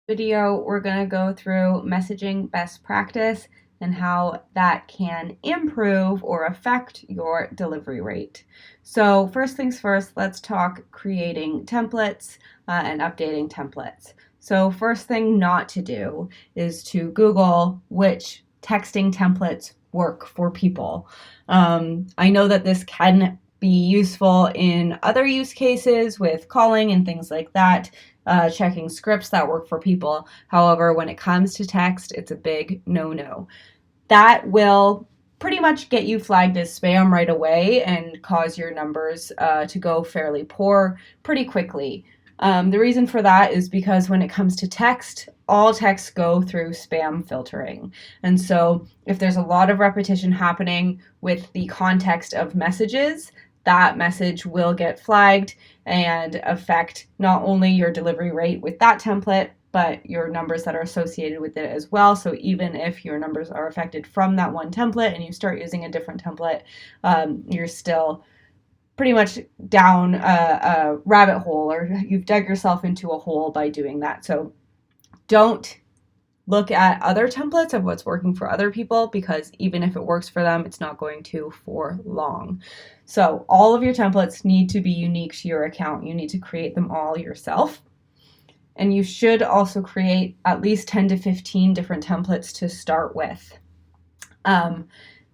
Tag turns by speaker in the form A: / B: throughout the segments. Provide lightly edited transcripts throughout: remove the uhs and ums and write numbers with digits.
A: Video, we're going to go through messaging best practice and how that can improve or affect your delivery rate. So first things first, let's talk creating templates and updating templates. So first thing not to do is to Google which texting templates work for people. I know that this can be useful in other use cases with calling and things like that. Checking scripts that work for people. However, when it comes to text, it's a big no-no. That will pretty much get you flagged as spam right away and cause your numbers to go fairly poor pretty quickly. The reason for that is because when it comes to text, all texts go through spam filtering. And so if there's a lot of repetition happening with the context of messages, that message will get flagged and affect not only your delivery rate with that template, but your numbers that are associated with it as well. So even if your numbers are affected from that one template and you start using a different template, you're still pretty much down a rabbit hole, or you've dug yourself into a hole by doing that. So don't look at other templates of what's working for other people, because even if it works for them, it's not going to for long. So all of your templates need to be unique to your account. You need to create them all yourself. And you should also create at least 10 to 15 different templates to start with.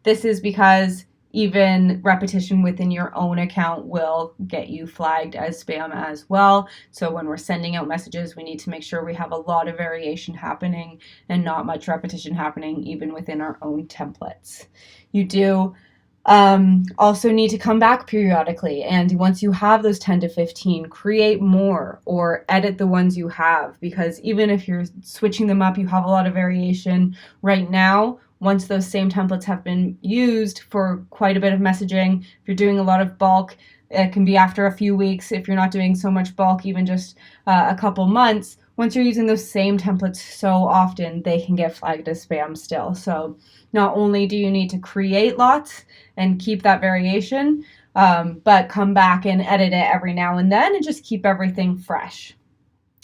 A: This is because even repetition within your own account will get you flagged as spam as well. So when we're sending out messages, we need to make sure we have a lot of variation happening and not much repetition happening even within our own templates. You do also need to come back periodically, and once you have those 10 to 15, create more or edit the ones you have, because even if you're switching them up, you have a lot of variation right now. Once those same templates have been used for quite a bit of messaging, if you're doing a lot of bulk, it can be after a few weeks. If you're not doing so much bulk, even just a couple months, once you're using those same templates so often, they can get flagged as spam still. So not only do you need to create lots and keep that variation, but come back and edit it every now and then and just keep everything fresh.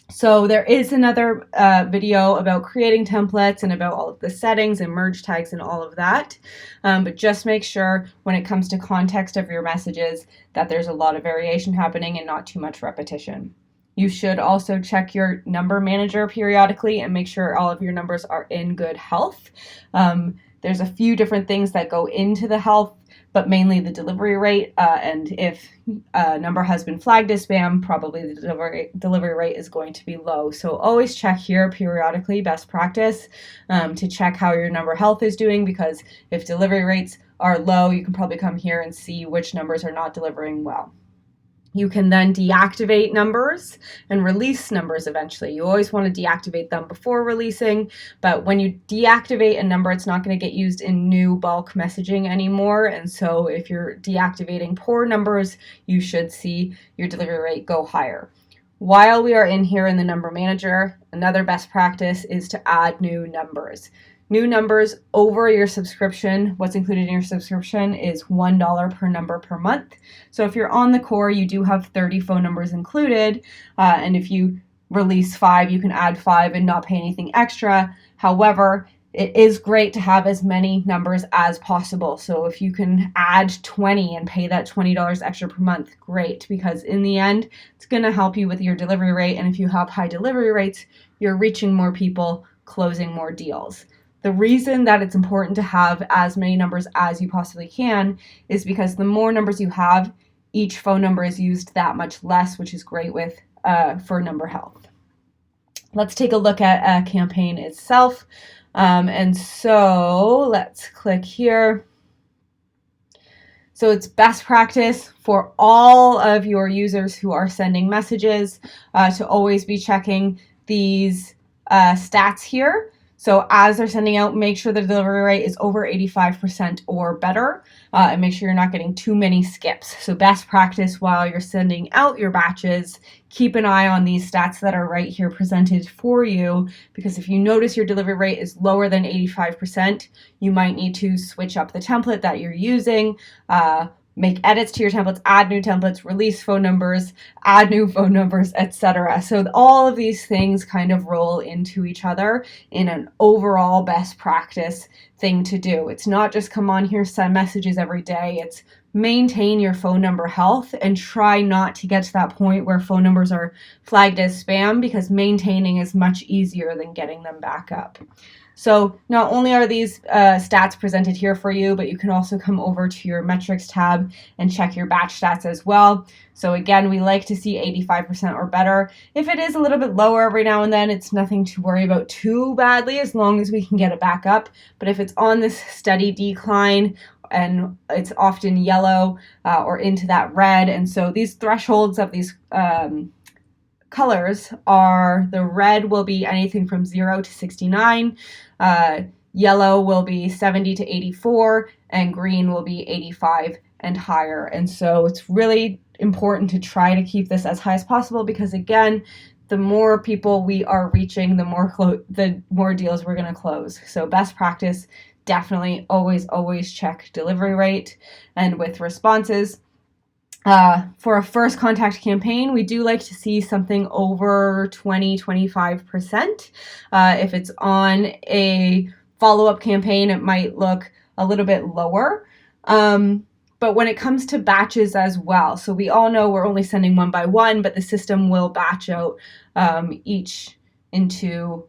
A: So there is another video about creating templates and about all of the settings and merge tags and all of that. But just make sure when it comes to context of your messages that there's a lot of variation happening and not too much repetition. You should also check your number manager periodically and make sure all of your numbers are in good health. There's a few different things that go into the health, but mainly the delivery rate. And if a number has been flagged as spam, probably the delivery rate is going to be low. So always check here periodically, best practice, to check how your number health is doing, because if delivery rates are low, you can probably come here and see which numbers are not delivering well. You can then deactivate numbers and release numbers eventually. You always want to deactivate them before releasing, but when you deactivate a number, it's not going to get used in new bulk messaging anymore. And so if you're deactivating poor numbers, you should see your delivery rate go higher. While we are in here in the number manager, another best practice is to add new numbers. New numbers over your subscription. What's included in your subscription is $1 per number per month. So if you're on the core, you do have 30 phone numbers included. And if you release 5, you can add 5 and not pay anything extra. However, it is great to have as many numbers as possible. So if you can add 20 and pay that $20 extra per month, great, because in the end, it's going to help you with your delivery rate. And if you have high delivery rates, you're reaching more people, closing more deals. The reason that it's important to have as many numbers as you possibly can is because the more numbers you have, each phone number is used that much less, which is great with for number health. Let's take a look at a campaign itself. And so let's click here. So it's best practice for all of your users who are sending messages to always be checking these stats here. So as they're sending out, make sure the delivery rate is over 85% or better, and make sure you're not getting too many skips. So best practice while you're sending out your batches, keep an eye on these stats that are right here presented for you, because if you notice your delivery rate is lower than 85%, you might need to switch up the template that you're using, make edits to your templates, add new templates, release phone numbers, add new phone numbers, etc. So all of these things kind of roll into each other in an overall best practice thing to do. It's not just come on here, send messages every day. It's maintain your phone number health and try not to get to that point where phone numbers are flagged as spam, because maintaining is much easier than getting them back up. So not only are these stats presented here for you, but you can also come over to your metrics tab and check your batch stats as well. So again, we like to see 85% or better. If it is a little bit lower every now and then, it's nothing to worry about too badly as long as we can get it back up. But if it's on this steady decline, and it's often yellow or into that red, and so these thresholds of these colors are, the red will be anything from 0 to 69, yellow will be 70 to 84, and green will be 85 and higher. And so it's really important to try to keep this as high as possible, because again, the more people we are reaching, the more deals we're going to close. So best practice, definitely always check delivery rate. And with responses, for a first contact campaign, we do like to see something over 20-25%. If it's on a follow-up campaign, it might look a little bit lower. But when it comes to batches as well, so we all know we're only sending one by one, but the system will batch out each into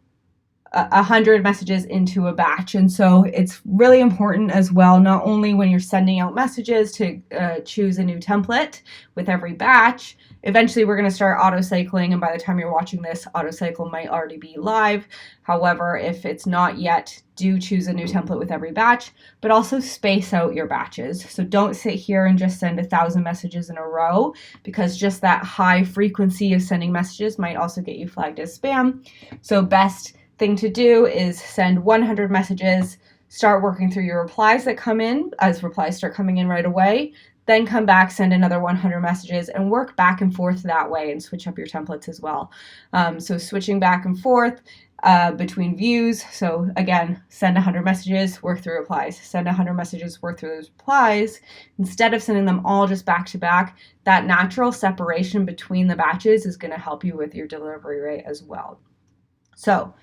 A: 100 messages into a batch. And so it's really important as well, not only when you're sending out messages to choose a new template with every batch. Eventually we're going to start auto cycling, and by the time you're watching this, auto cycle might already be live. However, if it's not yet, do choose a new template with every batch, but also space out your batches. So don't sit here and just send 1,000 messages in a row, because just that high frequency of sending messages might also get you flagged as spam. So best thing to do is send 100 messages, start working through your replies that come in, as replies start coming in right away, then come back, send another 100 messages, and work back and forth that way, and switch up your templates as well. So switching back and forth between views. So again, send 100 messages, work through replies, send 100 messages, work through those replies. Instead of sending them all just back to back, that natural separation between the batches is going to help you with your delivery rate as well. So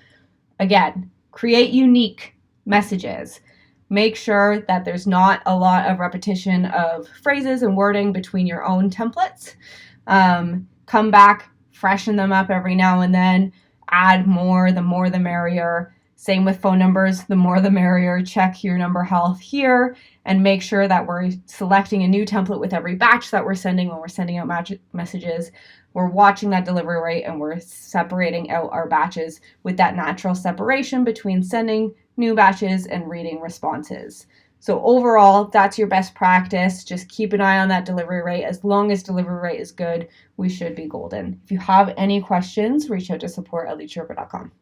A: again, create unique messages. Make sure that there's not a lot of repetition of phrases and wording between your own templates. Come back, freshen them up every now and then, add more the merrier. Same with phone numbers, the more the merrier. Check your number health here and make sure that we're selecting a new template with every batch that we're sending when we're sending out messages. We're watching that delivery rate and we're separating out our batches with that natural separation between sending new batches and reading responses. So overall, that's your best practice. Just keep an eye on that delivery rate. As long as delivery rate is good, we should be golden. If you have any questions, reach out to support@leadsherpa.com.